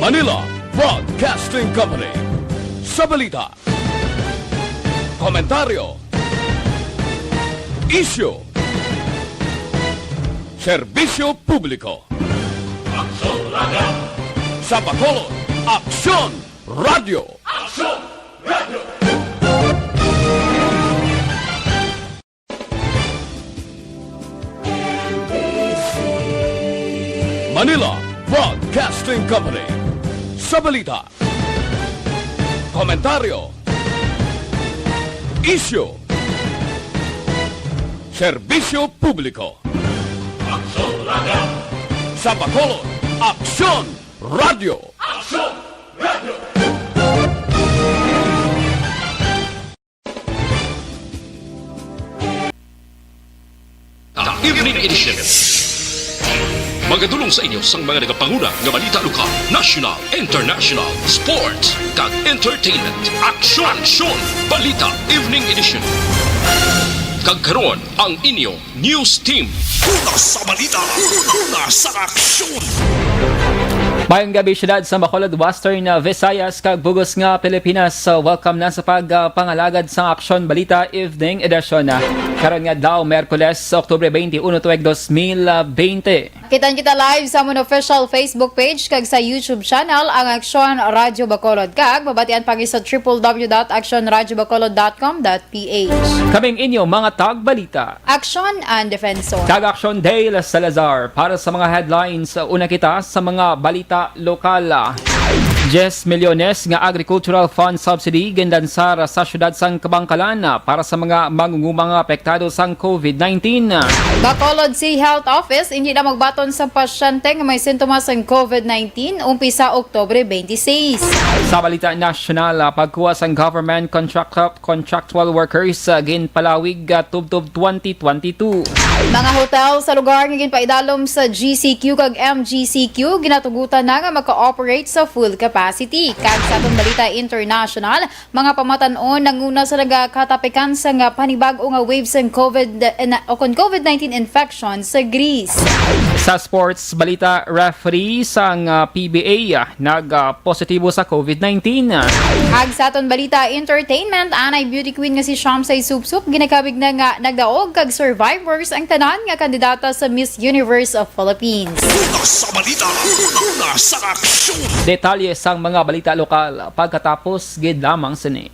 Manila Broadcasting Company. Sa balita, komentaryo, isyu, serbisyo publiko. Aksyon Radio! Sa Bacolod, Aksyon Radio! Aksyon Radio! Manila Broadcasting Company. Sa balita, komentaryo, isyu, serbisyo publiko. Aksyon Radio! Sa Bacolod, Aksyon Radio! Aksyon Radio! The Evening Edition. Magadulong sa inyo sang mga nagapanguna nga balita lokal, national, international, sports, kag entertainment. Aksyon! Balita Evening Edition. Kag karon ang inyo news team. Una sa balita, una sa aksyon. Mayong gabi syudad sa Bacolod, Western Visayas, kag bugos nga Pilipinas. Welcome na sa pagpangalagad sa Aksyon Balita Evening Edition. Karon nga daw Merkules, Oktubre 21, 2020. Kita live sa among official Facebook page kag sa YouTube channel ang Aksyon Radio Bacolod, kag mabatian pagi sa www.actionradiobacolod.com.ph. Kaming inyo mga tagbalita. Aksyon and Defensor. Kag Aksyon Dale Salazar para sa mga headlines. Una kita sa mga balita lokal. 10 milyones nga agricultural fund subsidy gindansar sa syudad sang Kabangkalan para sa mga mangungumang apektado sang COVID-19. Bacolod City Health Office hindi na magbaton sa pasyente nga may sintomas ng COVID-19 umpisa Oktubre 26. Sa balita nasyonal, pagkuha sang government contractual workers ginpalawig tubtob 2022. Mga hotel sa lugar nga ginpaidalom sa GCQ kag MGCQ ginatugutan na nga magka-operate sa full capacity. Kag sa atong balita international, mga pamatanon nanguna sa nagakatapikan sa nga panibag-o nga waves ng COVID-19 infection sa Greece. Sa sports balita, referee sang PBA nag-positibo sa COVID-19. Kag sa atong balita entertainment, anay beauty queen nga si Shamsay Supsup ginakabig na nga nagdaog kag survivors ang tanan nga kandidata sa Miss Universe of Philippines. Una sa balita, una sa aksyon. Detalye sang mga balita lokal pagkatapos gid lamang sini.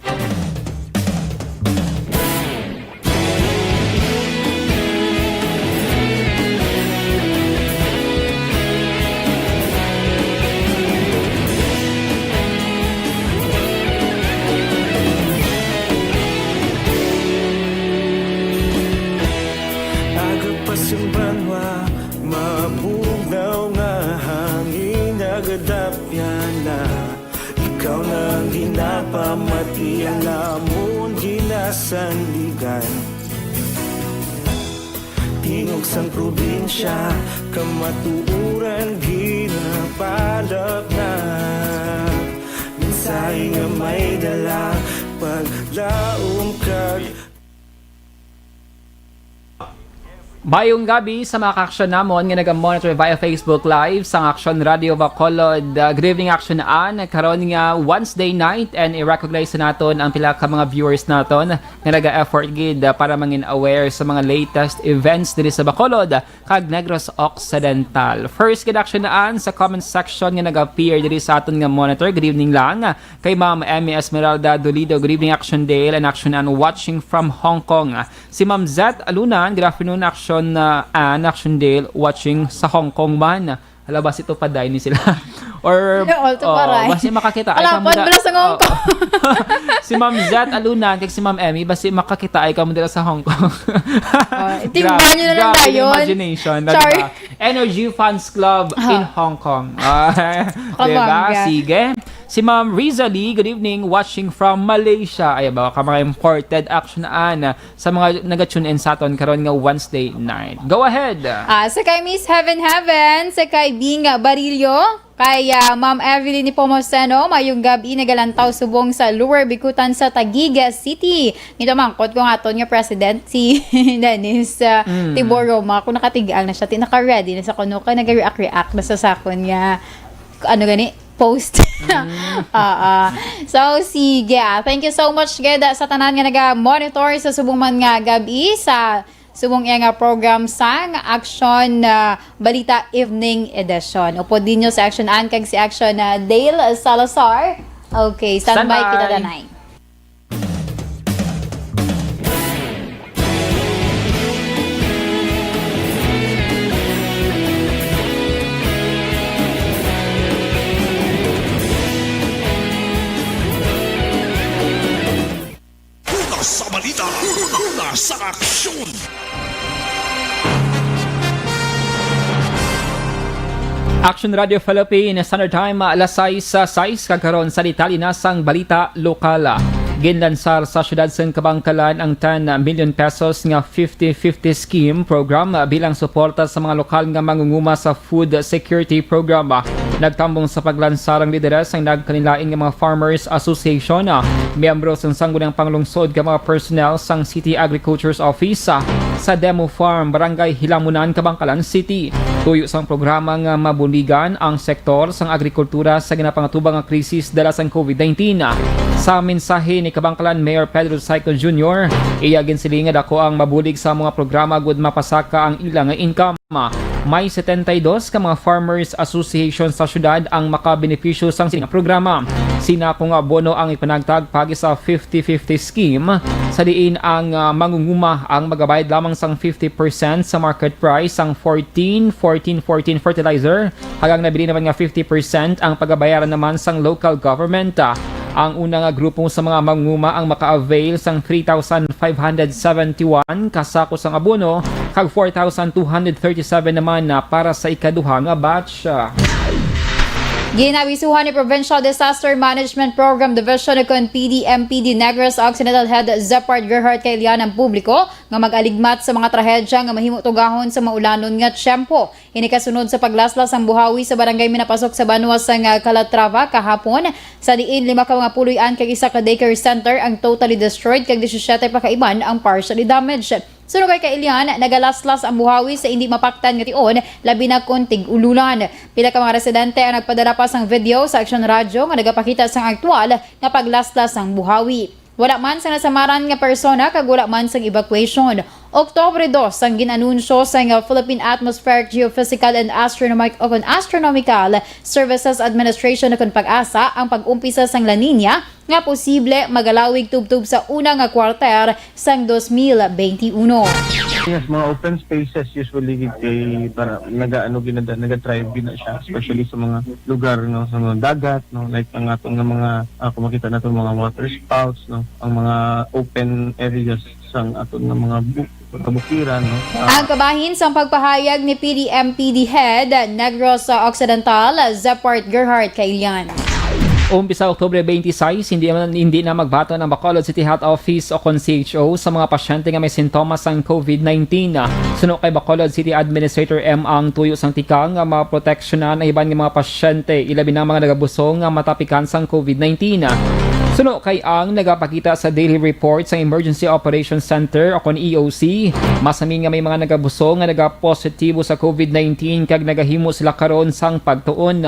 Agapasimbangwa, mapunaw nga hangin agadapyan na. Ikaw nang ginapamati ang lamon ginasandigan. Tingog sang probinsya, kamatuuran ginapalap na. Minsay nga may dala, paglaom kag Mayong gabi sa mga ka-aksyon namon nga nag-monitor via Facebook Live sa Aksyon Radio Bacolod. Good evening Aksyon An, karon nga Wednesday night and i-recognize naton ang pila ka mga viewers naton nga naga-effort gid para mangin aware sa mga latest events diri sa Bacolod kag Negros Occidental. First gid Aksyon An sa comment section nga nag-appear diri sa aton nga monitor. Good evening lang kay Ma'am Emmy Esmeralda Dolido. Good evening Aksyon Dale and Aksyon An watching from Hong Kong. Si Ma'am Zet Alunan, good afternoon Aksyon Action Dale watching sa Hong Kong man. Hala, basi ito paday ni sila. Or, basi makakita ay Alapan mo na sa Hong Kong. Si Ma'am Zat Alunan, kag si Ma'am Emmy, basi makakita ay kamo dila sa Hong Kong. Tingnan nyo na lang tayo. Imagination. Sorry. Energy Fans Club in Hong Kong. Diba? Sige. Si Ma'am Riza Lee, good evening, watching from Malaysia. Ay ba, ka mga imported action sa mga nag-tune in sa aton karon nga Wednesday night. Go ahead. Sa kay Miss Heaven, sa kay Bing Barillo, kay Ma'am Evelyn ni Pomoceno, mayong gabi nagalantaw subong sa Lower Bikutan sa Taguig City. Ito mangkot ko nga aton nga president si Dennis Tibor Roma. Kung nakatigal na siya, naka-ready na sa kuno ka, nag-react na sa sakon nga ano gani post. So sige, thank you so much Geda sa tanan nga naga-monitor sa subong man nga gabi sa subong iya nga program sang Action Balita Evening Edition. Upo din nyo sa Action An kag si Action Dale Salazar. Okay, standby kita danay. Una sa balita, una sa aksyon. Action Radio Philippines, Standard Time, alas 6 kagkaroon sa Ditalinasang Balita Lokal. Ginlansar sa syudad ng Kabangkalan ang 10 million pesos nga 50-50 scheme program bilang suporta sa mga lokal nga mangunguma sa food security program. Nagtambong sa paglansar ang lideres ang nagkanilain ng mga Farmers Association, miyembro ng Sangguniang Panglungsod ng mga personnel sang City Agriculture's Office sa Demo Farm, Barangay Hilamunan, Kabangkalan City. Tuyo sang programa nga mabuligan ang sektor sang agrikultura sa ginapangatubang nga krisis dala sang COVID-19. Sa mensahe ni Kabangkalan Mayor Pedro Saico Jr., iyagin silingan ako ang mabulig sa mga programa gud mapasaka ang ilang income. May 72 ka mga Farmers Association sa syudad ang makabenepisyo sang sining programa. Sina kung abono ang ipanagtag pagi sa 50-50 scheme sa diin ang mangunguma ang magabayad lamang sang 50% sa market price ang 14 fertilizer hanggang nabili naman nga 50% ang pagabayaran naman sang local government. Ang unang grupo sa mga mangunguma ang maka-avail sang 3,571 kasako sang abono kag 4,237 naman para sa ikaduha nga batch. Ginabisuhan ni Provincial Disaster Management Program Division ng PD-MPD Negros Occidental Head Zepard Gerhard kay Lian ang publiko nga mag-aligmat sa mga trahedya nga mahimo tugahon sa maulanon nga tiyempo. Ini kasunod sa paglaslas ang buhawi sa barangay minapasok sa Banwa sang Calatrava kahapon. Sa diin 5 ka mga puluyan kag isa ka daycare center ang totally destroyed kag 17 pa ka iban ang partially damaged. Sunod kay Kailian, nagalaslas ang buhawi sa hindi mapaktan nga tion, labi na kontig ululan. Pila ka mga residente ang nagpadala pa sang video sa Action Radio nga nagapakita sang aktual nga paglaslas ang buhawi. Wala man sa nasamaran nga persona kag wala man sang evacuation. Oktubre 2 ang ginanunsyo sa Philippine Atmospheric Geophysical and Astronomical Services Administration na pag-asa ang pag-umpisa sang La Nina nga posible magalawig tubtub sa unang nga kwarter sang 2021. Yes, mga open spaces usually naga-drive din na siya, especially sa mga lugar no, sa mga dagat no, like ang atong mga kumakita natin mga water spouts no, ang mga open areas sang atong mga kabukiran no. Ang kabahin sa pagpahayag ni PD-MPD Head Negros Occidental Zepard Gerhard Kailian. Umpisa Oktubre 26, hindi na magbato ng Bacolod City Health Office o CHO sa mga pasyente nga may sintomas ng COVID-19. Suno kay Bacolod City Administrator M ang tuyo sang tikang nga maproteksyonan ang iban nga mga pasyente, ilabi na mga nagabusong nga matapikan sang COVID-19. Suno kay ang nagapakita sa daily report sa Emergency Operations Center o EOC, masami nga may mga nagabusong nga nagapositibo sa COVID-19 kag nagahimo sila karon sang pagtuon.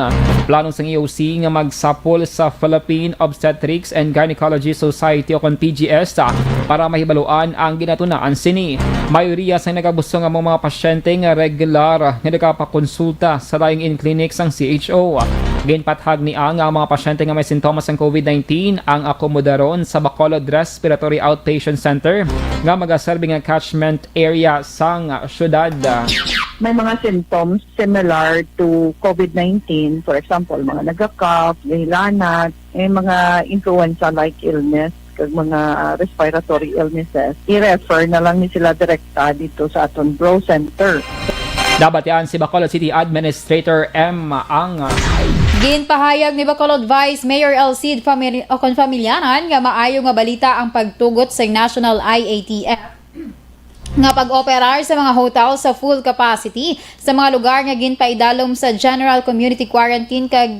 Planong sang EOC nga magsapol sa Philippine Obstetrics and Gynecology Society o PGS para mahibaluan ang ginatunaan sini. Mayoriya sa nagabusong nga mga pasyente nga regular nga nagapakonsulta sa lying-in clinics ang CHO. Ginpathag ni ang mga pasyente nga may sintomas ng COVID-19 ang akomodaron sa Bacolod Respiratory Outpatient Center nga magaserbe nga catchment area sang syudad. May mga symptoms similar to COVID-19. For example, mga nagka-cough, gahilanat, mga influenza-like illness, kag mga respiratory illnesses. I-refer na lang ni sila direkta dito sa aton Bro Center. Dapat yan si Bacolod City Administrator M ang Ginpahayag ni Bacolod Vice Mayor Elcid Familyanan nga maayo nga balita ang pagtugot sa National IATF nga pag-operar sa mga hotel sa full capacity sa mga lugar nga ginpaidalom sa General Community Quarantine kag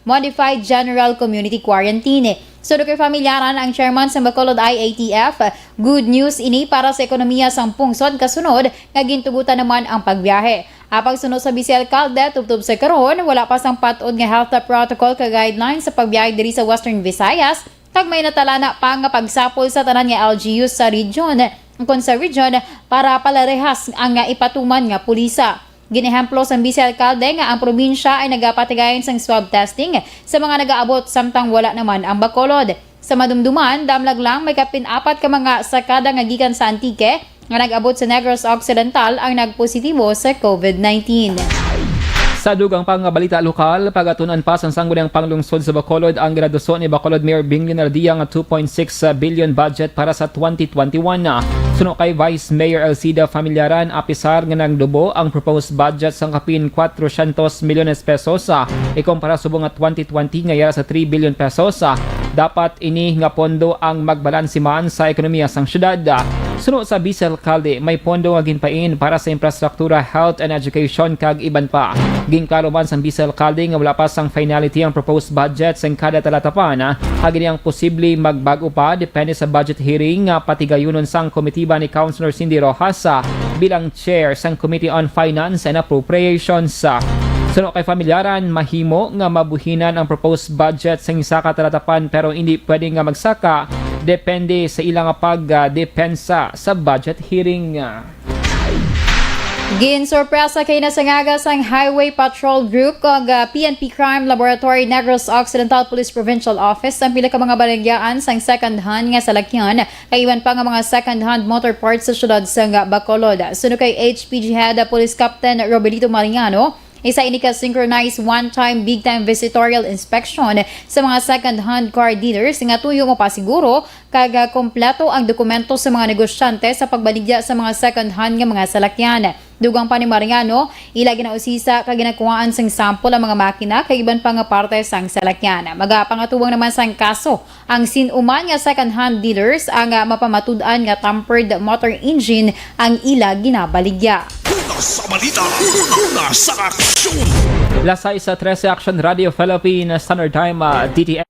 Modified General Community Quarantine. So kay familyaran ang chairman sa Bacolod IATF, good news ini para sa ekonomiya sang pungsod kasunod nga gintugutan naman ang pagbiyahe. Apag sunod sa Vice Alcalde, tubtob sa karon, wala pa sang patod nga health protocol ka guidelines sa pagbiyahe diri sa Western Visayas, kag may natalana pa nga pagsapol sa tanan nga LGUs sa region, kung sa region para palarehas ang ipatuman nga pulisa. Ginehemplo sa Vice Alcalde nga ang probinsya ay nagapatigayon sang swab testing sa mga nagaabot samtang wala naman ang Bacolod. Sa madumduman, damlag lang may kapin-apat ka mga sakada nga gikan sa Antique nga nag-abot sa Negros Occidental ang nagpositibo sa COVID-19. Sa dugang pangabalita lokal, pagatunan pa sa sangguniang panglungsod sa Bacolod ang graduso ni Bacolod Mayor Bingley Nardia nga 2.6 billion budget para sa 2021 na. Suno kay Vice Mayor Elcida Familiaran, apisar nga nagdubo ang proposed budget sa kapin 400 milyones pesos ikumpara subong nga 2020 nga yara sa 3 billion pesos. Dapat ini nga pondo ang magbalansiman sa ekonomiya sang syudad. Suno sa Vice Alcalde, may pondo nga ginpain para sa infrastruktura, health and education kag iban pa. Ginkaroban sa Vice Alcalde nga wala pa sang finality ang proposed budget sa kada talatapan. Hagin ang posible magbago pa depende sa budget hearing nga patigayunon sang komitiba ni Councilor Cindy Rojas bilang chair sang Committee on Finance and Appropriations. Suno kay familyaran, mahimo nga mabuhinan ang proposed budget sa isa ka talatapan pero hindi pwede nga magsaka depende sa ilang pagdepensa sa budget hearing. Ginsorpresa kay nasangagas ang Highway Patrol Group kag PNP Crime Laboratory Negros Occidental Police Provincial Office ang pila ka mga balagyaan sang second-hand nga salakyan kay iwan pa nga mga second-hand motor parts sa syudad sa Bacolod. Suno kay HPG Head Police Captain Roberto Mariano, isa ini ka synchronized one-time big-time visitorial inspection sa mga second-hand car dealers nga tuyo mo pa siguro kag kompleto ang dokumento sa mga negosyante sa pagbaligya sa mga second-hand nga mga salakyan. Dugang pa ni Mariano, ila ginausisa kag ginakuhaan sang sample ang mga makina kag iban pa nga parte sang salakyan. Magapangatuwang naman sang kaso ang sinuman nga second-hand dealers ang mapamatud-an nga tampered motor engine ang ila ginabaligya. Sa balita, nasa aksyon! Lasay sa 13 Action Radio Philippines Standard Time DTS.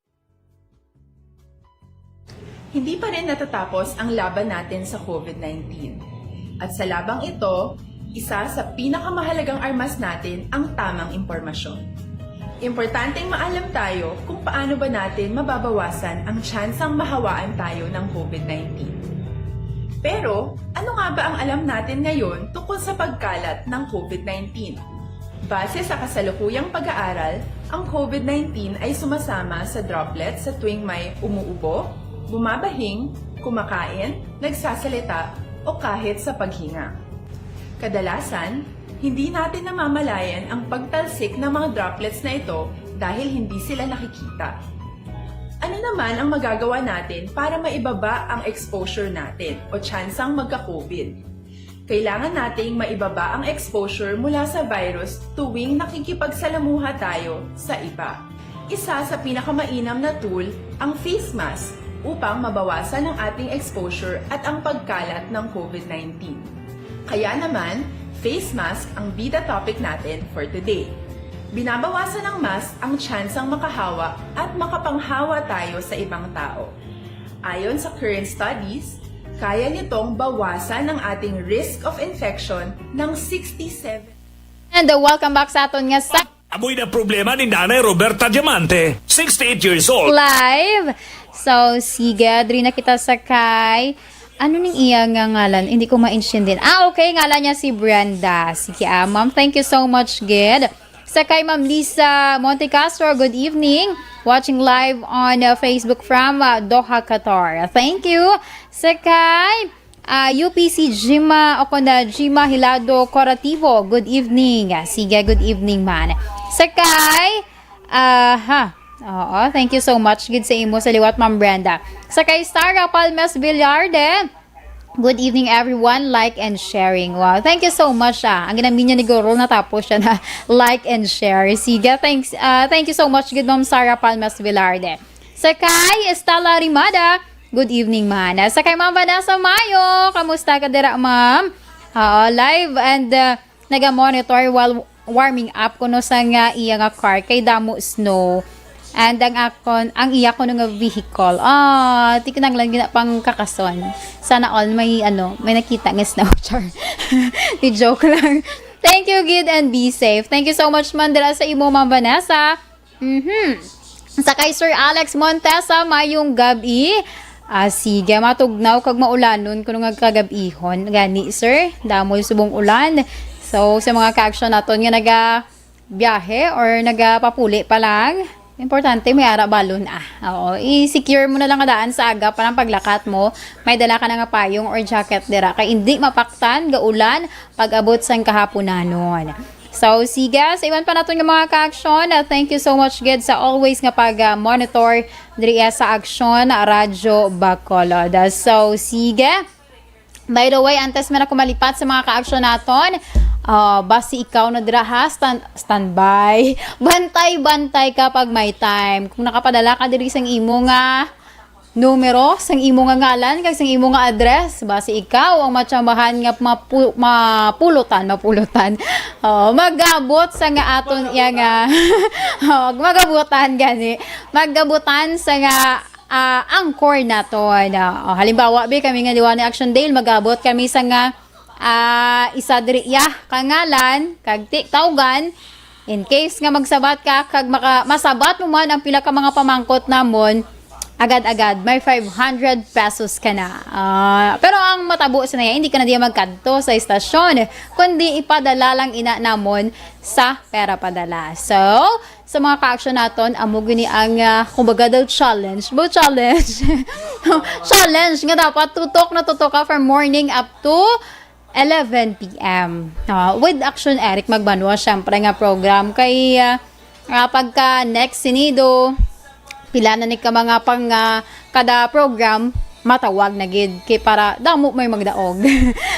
Hindi pa rin natatapos ang laban natin sa COVID-19. At sa labang ito, isa sa pinakamahalagang armas natin ang tamang impormasyon. Importanteng maalam tayo kung paano ba natin mababawasan ang tsansang mahawaan tayo ng COVID-19. Pero, ano nga ba ang alam natin ngayon tungkol sa pagkalat ng COVID-19? Base sa kasalukuyang pag-aaral, ang COVID-19 ay sumasama sa droplets sa tuwing may umuubo, bumabahing, kumakain, nagsasalita o kahit sa paghinga. Kadalasan, hindi natin namamalayan ang pagtalsik ng mga droplets na ito dahil hindi sila nakikita. Ano naman ang magagawa natin para maibaba ang exposure natin o tsansang magka-COVID? Kailangan nating maibaba ang exposure mula sa virus tuwing nakikipagsalamuha tayo sa iba. Isa sa pinakamainam na tool ang face mask upang mabawasan ang ating exposure at ang pagkalat ng COVID-19. Kaya naman, face mask ang bida topic natin for today. Binabawasan ng mask ang tsansang makahawa at makapanghawa tayo sa ibang tao. Ayon sa current studies, kaya nitong bawasan ang ating risk of infection ng 67%. And welcome back sa aton nga sa Amoy na problema ni Nanay Roberta Diamante, 68 years old. live. So, sige, diri na kita sakay. Ano ning iya nga ngalan? Hindi ko ma-mention din. Okay, ngalan niya si Brenda. Sige, ma'am, thank you so much, Gid. Sakay Ma'am Lisa Monte Castro, good evening. Watching live on Facebook from Doha, Qatar. Thank you. Sakay UPC Jima Jima Hilado Corativo, good evening. Sige, good evening man. Sakay Oo, thank you so much. Good sa imo sa liwat, Ma'am Brenda. Sakay Sara Palmes Villarde. Good evening everyone, like and sharing. Wow, thank you so much. Ang ginamin niya ni Goro, natapos siya na like and share. Sige, thank you so much, good Ma'am Sara Palmas Villarde. Sakay Estela Rimada, good evening man. Sakay Ma'am Vanessa Mayo, kamusta ka dira ma'am? Live and naga-monitor while warming up kuno sa nga iya nga car kay damo snow. And ang iya ko nga vehicle. Tikinang lang gina pang kakason. Sana all may nakita nga snow char. Di joke lang. Thank you, Gid, and be safe. Thank you so much, Mandela, sa imo, Ma'am Vanessa. Sa kay Sir Alex Montesa, mayong gabi. Sige, matugnaw kag maulanon kuno nga kagabihon. Gani, sir, damoy subong ulan. So, sa mga ka-action naton nga naga-biyahe or nagapapuli pa lang, importante may ara balon Oo, i-secure mo na lang daan sa aga para paglakat mo, may dala ka na nga payong or jacket dira kay hindi mapaktan ga ulan pag abot sang kahaponanon. So, sige, sa iwan pa natin yung mga ka-action. Thank you so much, Gid, sa always nga pag-monitor diri sa Aksyon Radyo Bacolod. So, sige. By the way, antes man ako malipat sa mga ka-action naton, basi ikaw na dira ha, standby. Bantay-bantay kapag may time. Kung nakapadala ka diri sang imo nga numero, sang imo nga ngalan, kag sang imo nga address, basi ikaw ang matsambahan nga mapulutan. Magabot sa nga aton iya nga magabutan gani. Magabutan sa nga angkor naton. Halimbawa, kami nga Liwanag Action Day, magabot kami sa nga isa diri kangalan kag tawgan in case nga magsabat ka kag masabat mo man ang pila ka mga pamangkot namon, agad-agad may 500 pesos ka na. Pero ang matabo sa naya, hindi ka na diya magkanto sa istasyon, kundi ipadala lang ina namon sa pera padala. So, sa mga ka-action naton, amo gini ang kumbaga daw challenge. Challenge nga dapat tutok ka from morning up to 11 p.m. With Action Eric Magbanwa, syempre nga program kay pagka next sinido, pila na ni ka mga pang kada program, matawag na gid kay para damo may magdaog.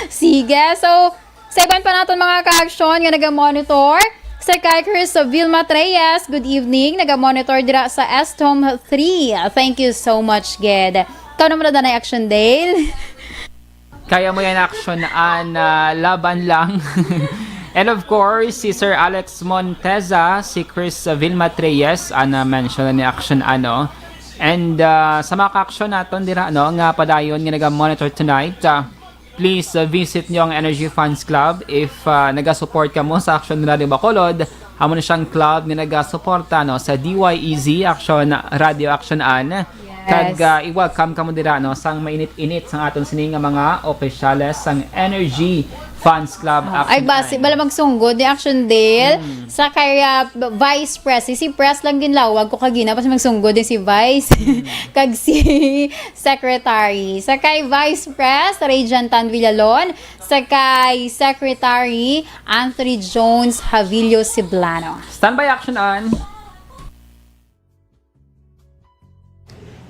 Sige, so second pa naton mga ka-action nga naga-monitor. Sa kay Chris Vilma Treyes, good evening. Naga-monitor dira sa Estom 3. Thank you so much, Ged. Ikaw naman na danay Action Dale. Kaya mo yan action laban lang. And of course, si Sir Alex Montesa, si Chris Vilma Treyes, mention ni action And sa mga ka-action natin dira nga padayon nga naga-monitor tonight. Please visit nyo ang Energy Funds Club if naga-support ka mo sa Action Radio Bacolod. Amo na siyang club nga naga-suporta sa DYEZ Action Radio Action An. Kag i-welcome ka mo dira sang mainit-init sang aton sini nga mga opisyales sang Energy Funds Club Action. Ay basi bala magsunggod ni Action Dale sa kay Vice Press. Si Press lang ginlawag ko kagina pas magsunggod din si Vice kag si Secretary. Sa kay Vice Press Regent Tan Villalon, sa kay Secretary Anthony Jones Havilio Siblano. Standby Action An.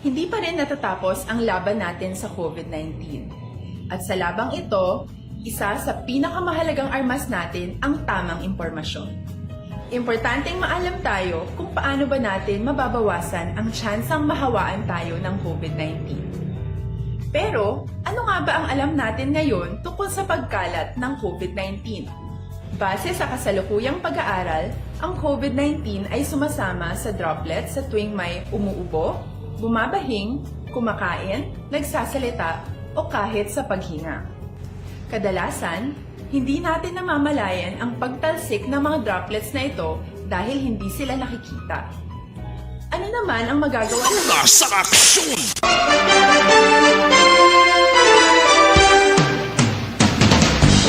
Hindi pa rin natatapos ang laban natin sa COVID-19. At sa labang ito, isa sa pinakamahalagang armas natin ang tamang impormasyon. Importanteng maalam tayo kung paano ba natin mababawasan ang tsansang mahawaan tayo ng COVID-19. Pero, ano nga ba ang alam natin ngayon tungkol sa pagkalat ng COVID-19? Base sa kasalukuyang pag-aaral, ang COVID-19 ay sumasama sa droplets sa tuwing may umuubo, bumabahing, kumakain, nagsasalita, o kahit sa paghinga. Kadalasan, hindi natin namamalayan ang pagtalsik ng mga droplets na ito dahil hindi sila nakikita. Ano naman ang magagawa natin? Sa aksyon!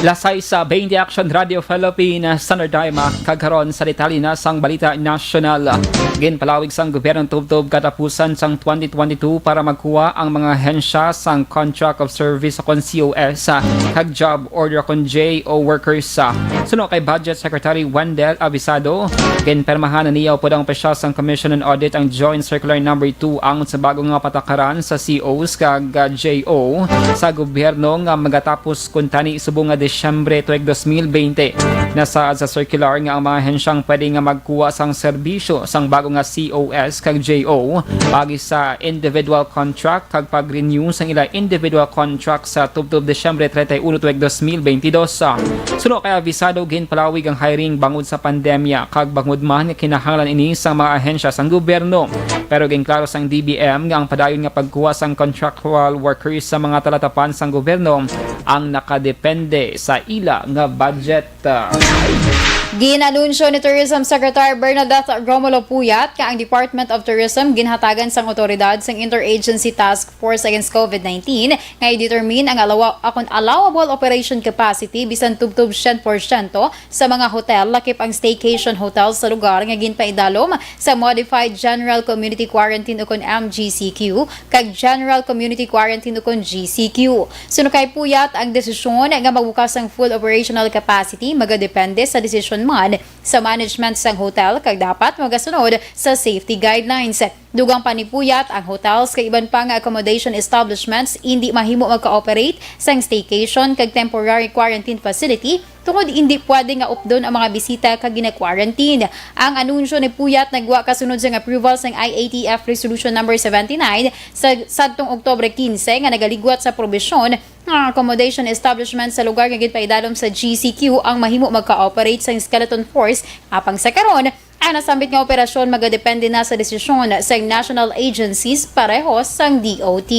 Lasay sa 20 Action Radio Philippines Standard Time kagkaron sa detalye na sang balita nasyonal. Ginpalawig sang gobyernong tubtob katapusan sang 2022 para magkuha ang mga hensya sang Contract of Service kon COS kag Job Order kon JO workers. Suno kay Budget Secretary Wendell Avisado, ginpermahan na niya po ang opisyal sang Commission on Audit ang Joint Circular No. 2 ang sa bagong nga patakaran sa COs kag JO sa gobyerno nga magatapos kun tani subong nga Disyembre tuig 2020. Nasaad sa circular nga ang mga hensyang pwede nga magkuha sang serbisyo sang bago nga COS kag JO pagi sa individual contract kag pag-renew sang ila individual contract sa tubtob Disyembre 31 tuig 2022. Suno kaya avisado gin palawig ang hiring bangod sa pandemya kag bangod man nga kinahanglan ini sa mga ahensya sang gobyerno. Pero gin klaro sang DBM nga ang padayon nga pagkuha sang contractual workers sa mga talatapan sang gobyerno ang nakadepende sa ila nga budget. Ginanunsyo ni Tourism Secretary Bernadette Romulo Puyat nga ang Department of Tourism ginhatagan sang otoridad sang Interagency Task Force Against COVID-19 nga i-determine ang allowable operation capacity bisan tubtob 100% sa mga hotel lakip ang staycation hotels sa lugar nga ginpaidalom sa Modified General Community Quarantine ukon MGCQ kag General Community Quarantine ukon GCQ. Sunukay Puyat ang desisyon nga magbukas ang full operational capacity magadepende sa desisyon man sa management sang hotel kag dapat magasunod sa safety guidelines. Dugang panipuyat ang hotels kay iban pang accommodation establishments hindi mahimo magka-operate sang staycation kag temporary quarantine facility tungod hindi pwede nga updon ang mga bisita kag gina-quarantine. Ang anunsyo ni Puyat nagwa kasunod sa approval sang IATF Resolution number 79 sa sadtong Oktubre 15 nga nagaligwat sa probisyon ang accommodation establishment sa lugar nga ginpaidalom sa GCQ ang mahimo magka-operate sa skeleton force apang sa karon ang nasambit nga operasyon magadepende na sa desisyon sa national agencies parehos sang DOT.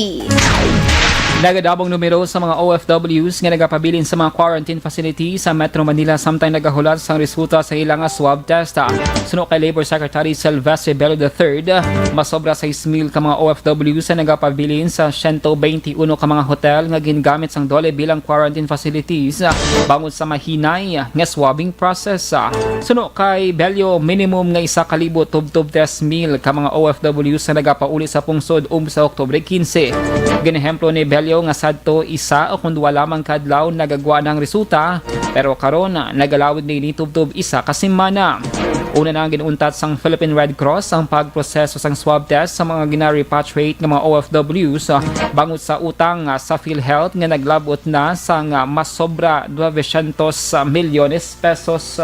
Nagadabong numero sa mga OFWs nga nagapabilin sa mga quarantine facility sa Metro Manila samtang nagahulat sang resulta sa ilang swab test. Suno kay Labor Secretary Silvestre Bello III, masobra 6,000 ka mga OFWs na nagapabilin sa 121 ka mga hotel nga gingamit sang dole bilang quarantine facilities bangod sa mahinay nga swabbing process. Suno kay Bello, minimum nga 1,000 tubtob 10,000 ka mga OFWs na nagapauli sa pungsod sa Oktubre 15. Ginehemplo ni Bello nga sadto isa o kung duwa lamang kadlaw nagagwa ng resulta pero karon nagalawid ni tubtob isa ka semana. Una na ang ginuntat sang Philippine Red Cross ang pagproseso sang swab test sa mga gina-repatriate ng mga OFWs bangod sa utang sa PhilHealth nga naglabot na sang masobra 900 milyones pesos.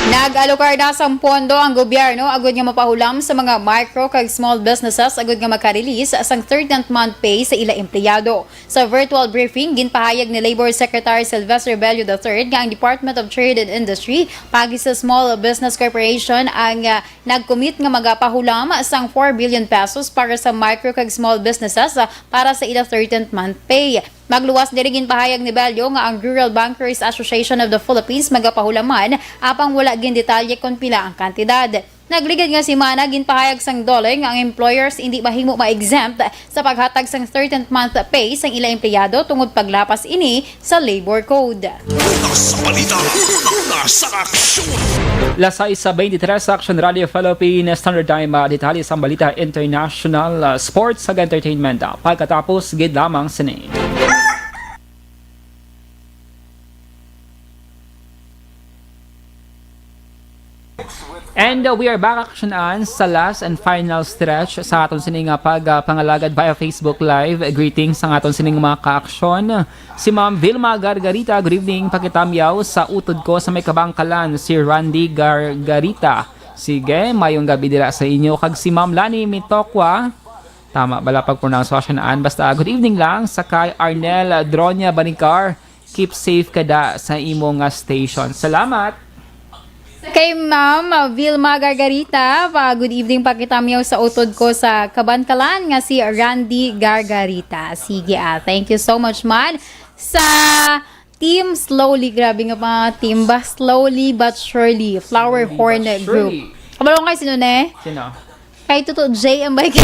Nag-alokar na sang pondo ang gobyerno agud nga mapahulam sa mga micro kag small businesses agud nga maka-release sang 13th month pay sa ila empleyado. Sa virtual briefing ginpahayag ni Labor Secretary Silvestre Bello III nga ang Department of Trade and Industry pagi sa Small Business Corporation ang nag-commit nga magapahulam sang 4 billion pesos para sa micro kag small businesses para sa ila 13th month pay. Magluwas diri ginpahayag ni Bello nga ang Rural Bankers Association of the Philippines magapahulaman apang wala gin detalye kon pila ang kantidad. Nagligid nga si Mana ginpahayag sang dole nga ang employers hindi mahimo ma-exempt sa paghatag sang 13th month pay sang ila empleyado tungod paglapas ini sa labor code. Sa balita, nasa aksyon! Lasay sa 23 sa Action Radio Philippine Standard Time detalye sa balita international sports ag entertainment pagkatapos gid lamang sini. And we are back aksyonan sa last and final stretch sa aton sining pangalagad via Facebook Live. Greetings sa aton sining mga ka-aksyon. Si Ma'am Vilma Gargarita, good evening. Pakitamyaw sa utod ko sa may kabangkalan, si Randy Gargarita. Sige, mayong gabi dira sa inyo. Kag si Ma'am Lani Mitokwa, tama bala pag-pronunciation basta good evening lang sa kay Arnel Dronya Banicar. Keep safe kada sa imong station. Salamat! Kay Ma'am Vilma Gargarita, good evening pakitamyaw sa utod ko sa Kabankalan nga si Randy Gargarita. Sige thank you so much man. Sa Team Slowly, grabe nga mga team ba? Slowly but Surely, Flower Horn Group. Kabalong kay sino ne? Sino? Kay Tuto J ang bike.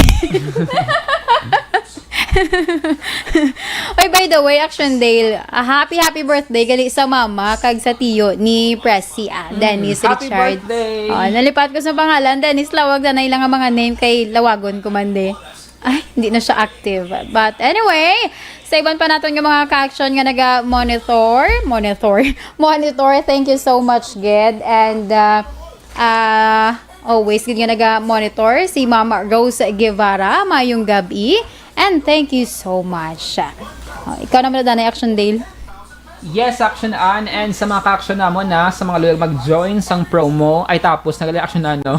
Oy, by the way, Action Dale, happy birthday gali sa mama kag sa tiyo ni Pressy Dennis Happy Richard. birthday! Nalipat ko sa pangalan, Dennis Lawag na ilang nga mga name kay Lawagon Kumande. Ay, hindi na siya active. But anyway, sa iban pa natin yung mga ka-action nga naga-monitor. Thank you so much, Ged. And always gid nga naga-monitor si Mama Rose Guevara, mayong gabi. And thank you so much. Ikaw naman na Action Dale. Yes, action an, and sa mga ka-action na mo na, sa mga loyal mag-join sang promo, ay tapos, nagali action na, no?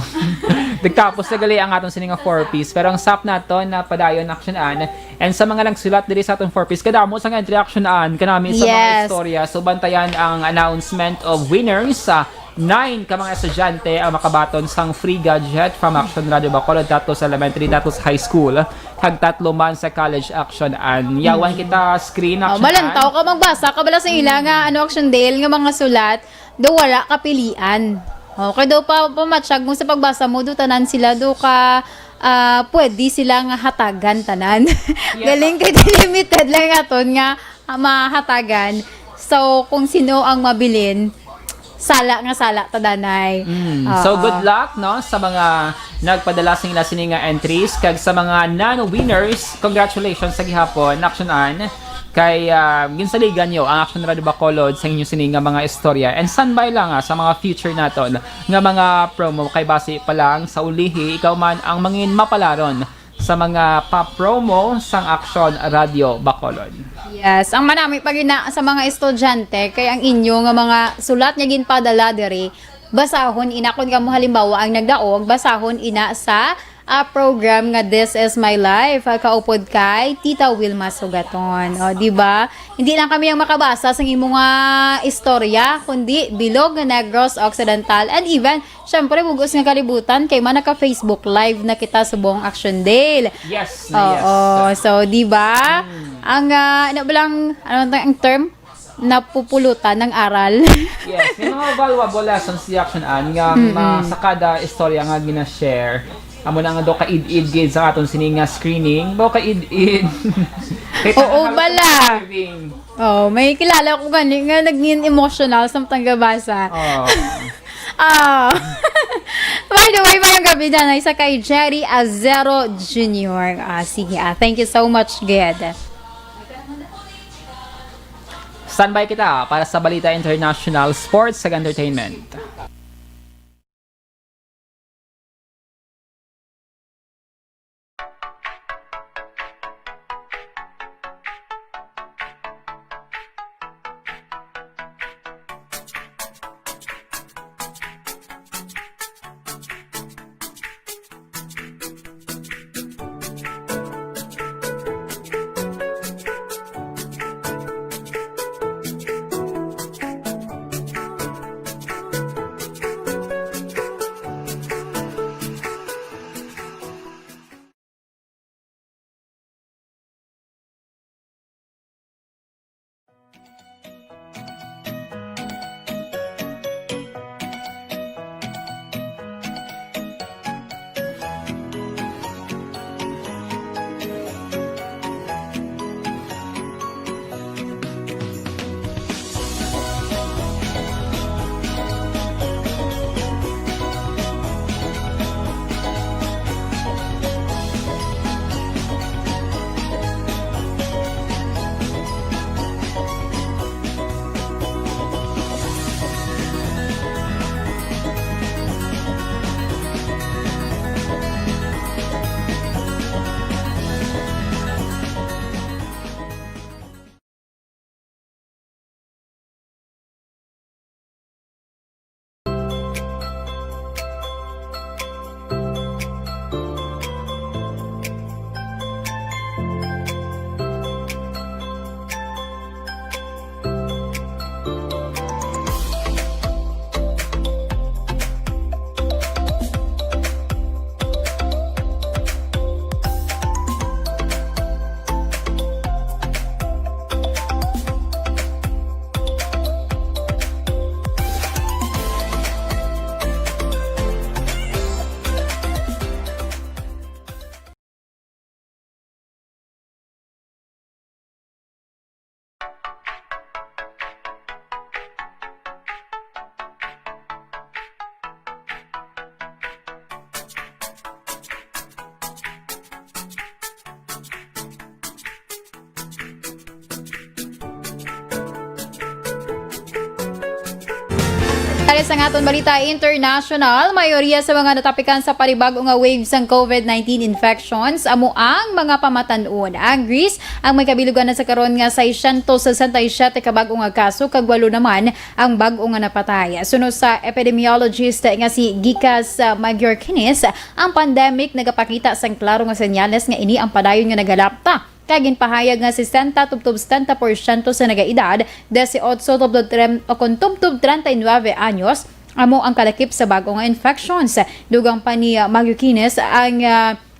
Nagtapos nagali ang atong sininga 4-piece, pero ang sap na to, na padayon action an, and sa mga nagsulat diri sa atong 4-piece, kadamo sang entry action an, kanami sa mga Yes. istorya, so bantayan ang announcement of winners sa 9 ka mga estudyante ang makabaton sang free gadget from Action Radio Bacolod, tatos elementary, tatos high school, kag 3 man sa college action an. Yawan kita screen Oh, action malantaw ka magbasa ka bala sa ila nga action Dale nga mga sulat do wala ka pilian. Okay daw pa pamatsyag mo sa pagbasa mo do tanan sila do ka pwede sila nga hatagan tanan. Galing kay limited lang aton nga mahatagan. So kung sino ang mabilin sala tadanay. So good luck no sa mga nagpadala sa ila sininga entries, kag sa mga non-winners, congratulations sa gihapon action an kay ginsaligan nyo ang Action Radio Bacolod sa inyong sininga mga istorya, and standby lang sa mga future naton nga mga promo, kay base pa lang sa ulihi ikaw man ang mangin mapalaron sa mga pa-promo sang Action Radio Bacolod. Yes, ang manami pa gina sa mga estudyante kay ang inyo nga mga sulat nya ginpadala diri basahon ina kun kamo halimbawa ang nagdaog basahon ina sa program nga This Is My Life kaupod kay Tita Wilma Sugaton. O di ba? Hindi lang kami ang makabasa sa imong mga istorya kundi bilog nga Negros Occidental, and even syempre bugos nga kalibutan kay man naka Facebook Live na kita sa buong Action Dale. Yes, Oo, so di ba? Ang ano ba lang ang term napupulutan ng aral. Yes, may mga valuable lessons si Action an nga sa kada istorya nga gina-share. Amo na nga do ka id-id gid sa aton sininga screening, do ka id-id. Oo, bala. Oh, may kilala ko gani nga naging emotional sa gabasa. Oh. By the way, mayong gabi na isa kay Jerry Azero Jr. Sige, thank you so much, Ged. Standby kita para sa Balita International Sports ag Entertainment. sa aton balita international, mayoriya sa mga natapikan sa panibag-o nga waves ng COVID-19 infections amo ang mga pamatan-on. Ang Greece ang may kabilugan na sa karon nga 667 ka bag-o nga kaso kag 8 naman ang bag-o nga napatay. Sunod sa epidemiologist nga si Gikas Magyorkinis, ang pandemic nagapakita sang klaro nga senyales nga ini ang padayon nga nagalapta. Kagin pahayag nga 60-70% sa nagaedad, 18-39 anyos, amo ang kalakip sa bago nga infections. Dugang pa ni Magyukines, ang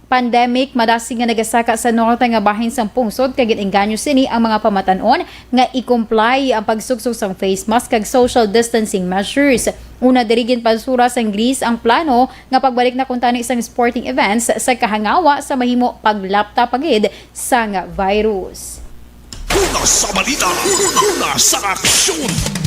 pandemic madasi nga nagasaka sa norte nga bahin sang pungsod kag inganyo sini ang mga pamatan-on nga i-comply ang pagsuksok sang face mask kag social distancing measures. Una dirigin pansura sang Greece ang plano nga pagbalik na kuntani isang sporting events sa kahangawa sa mahimo paglapta pagid sang virus. Una sa balita, una sa aksyon.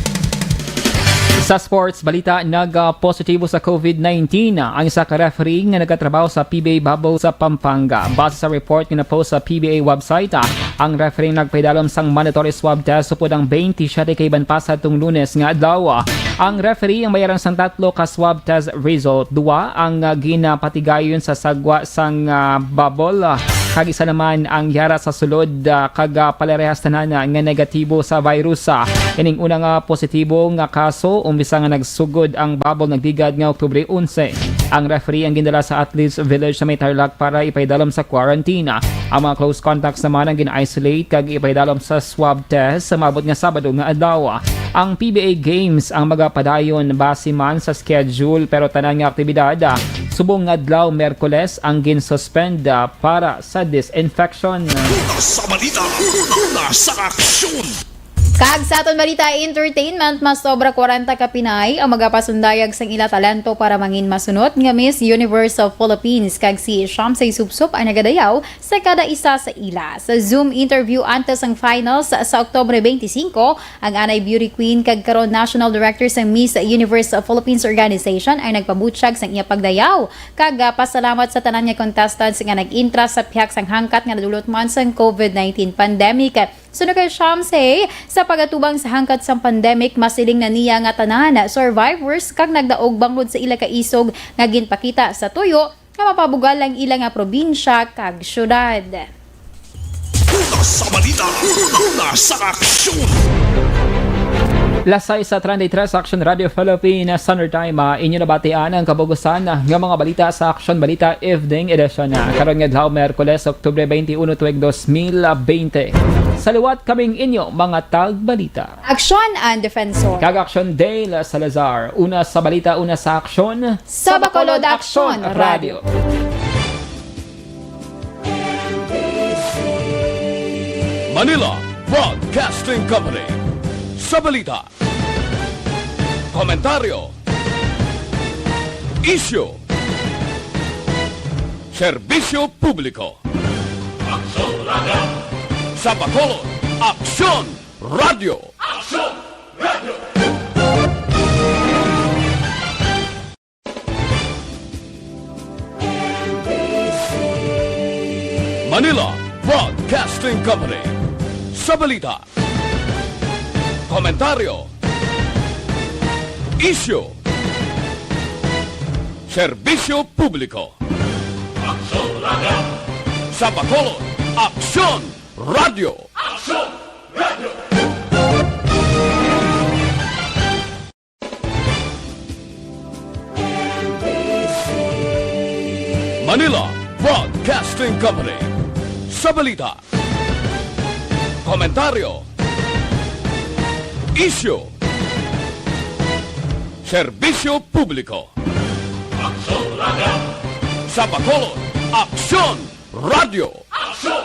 Sa sports balita, nag-positibo sa COVID-19 ang isa ka referee nga nagkatrabaho sa PBA Bubble sa Pampanga. Base sa report nga na-post sa PBA website, ang referee nagpaidalom sang mandatory swab test supod ang 27 kay banpasa tung Lunes nga adlaw. Ang referee ang bayaran sang 3 ka swab test result. 2 ang ginapatigayon sa sagwa sang bubble. Kag isa naman ang yara sa sulod kag palerehas tanan nga negatibo sa virus. Ining una nga positibo nga kaso umbisa nga nagsugod ang bubble nagdigad nga Oktubre 11. Ang referee ang gindala sa Athletes Village sa May Tarlac para ipaidalom sa quarantine. Ang mga close contacts naman ang gina-isolate kag ipaidalom sa swab test sa mabot nga Sabado nga adlaw. Ang PBA Games ang magapadayon base man sa schedule pero tanan nga aktibidad subong adlaw Merkoles ang gin-suspend para sa disinfection. Una sa balita, una sa aksyon. Kag sa aton balita entertainment, mas sobra 40 ka Pinay ang magapasundayag sang ila talento para mangin masunod nga Miss Universe of Philippines. Kag si Shamsay Supsup ay nagadayaw sa kada isa sa ila. Sa Zoom interview antes ang finals sa Oktubre 25, ang anay beauty queen kag karon national director sa Miss Universe of Philippines organization ay nagpabutsyag sang iya pagdayaw. Kag pasalamat sa tanan nga contestants nga nag-intra sa pihak sang hangkat nga nadulot man sang COVID-19 pandemic. Sunod kay Shamsay, sa pagatubang sa hangkat sa pandemic, masiling na niya nga tanan survivors kag nagdaog bangod sa ila ka isog nga ginpakita sa tuyo nga mapabugal ang ila nga probinsya kag syudad. Una sa balita, una sa aksyon. Lasay sa 33 Action Radio Philippines Summer Time, inyo nabatian ang kabugusan ng mga balita sa Action Balita Evening Edition. Karon nga adlaw Miyerkules, Oktubre 21, tuig 2020. Saluwat kaming inyo mga tagbalita. Aksyon and Defensor. Kag Action Dale Salazar. Una sa balita, una sa aksyon. Sa Bacolod Action Radio. Manila Broadcasting Company. Sa balita, komentaryo, isyu, serbisyo publiko. Aksyon Radio. Sa Bacolod, Aksyon Radio. Aksyon Radio. Manila Broadcasting Company. Sa balita, komentaryo, isyu, serbisyo publiko. Aksyon Radio. Sa Bacolod, Aksyon Radio. Aksyon Radio. Manila Broadcasting Company. Sa balita, komentaryo, isyu, serbisyo publiko. Aksyon Radio. Sa Bacolod, Aksyon Radio. Aksyon